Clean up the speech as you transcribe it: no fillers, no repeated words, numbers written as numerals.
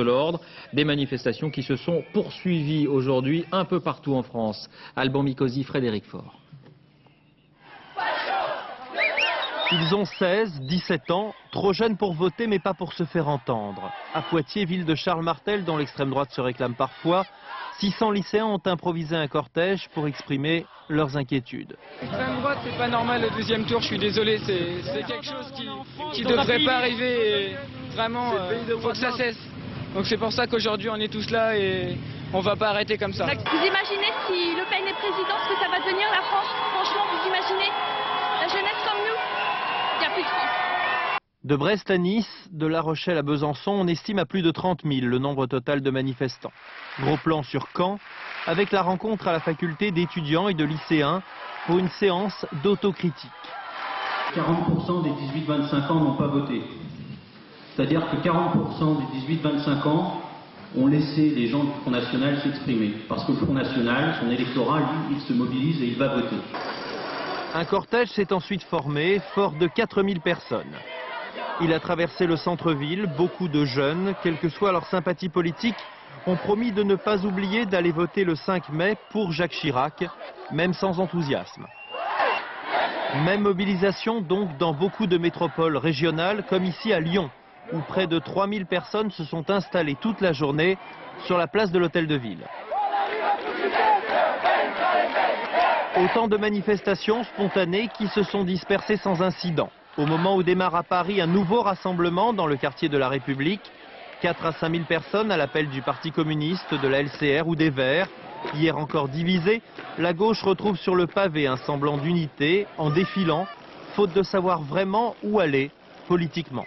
de l'ordre. Des manifestations qui se sont poursuivies aujourd'hui un peu partout en France. Alban Mikosi, Frédéric Faure. Ils ont 16, 17 ans, trop jeunes pour voter mais pas pour se faire entendre. À Poitiers, ville de Charles Martel, dont l'extrême droite se réclame parfois, 600 lycéens ont improvisé un cortège pour exprimer leurs inquiétudes. L'extrême droite, c'est pas normal au deuxième tour, je suis désolé, c'est quelque chose qui devrait pas arriver et vraiment, faut que ça cesse. Donc c'est pour ça qu'aujourd'hui on est tous là et on va pas arrêter comme ça. Vous imaginez si Le Pen est président, ce que ça va devenir la France? Franchement, vous imaginez? La jeunesse comme nous, il n'y a plus de France. De Brest à Nice, de La Rochelle à Besançon, on estime à plus de 30 000 le nombre total de manifestants. Gros plan sur Caen, avec la rencontre à la faculté d'étudiants et de lycéens pour une séance d'autocritique. 40% des 18-25 ans n'ont pas voté. C'est-à-dire que 40% des 18-25 ans ont laissé les gens du Front National s'exprimer. Parce que le Front National, son électorat, lui, il se mobilise et il va voter. Un cortège s'est ensuite formé, fort de 4000 personnes. Il a traversé le centre-ville, beaucoup de jeunes, quelle que soit leur sympathie politique, ont promis de ne pas oublier d'aller voter le 5 mai pour Jacques Chirac, même sans enthousiasme. Même mobilisation donc dans beaucoup de métropoles régionales, comme ici à Lyon, où près de 3000 personnes se sont installées toute la journée sur la place de l'Hôtel de Ville. Autant de manifestations spontanées qui se sont dispersées sans incident. Au moment où démarre à Paris un nouveau rassemblement dans le quartier de la République, 4 à 5 000 personnes à l'appel du Parti communiste, de la LCR ou des Verts. Hier encore divisée, la gauche retrouve sur le pavé un semblant d'unité en défilant, faute de savoir vraiment où aller politiquement.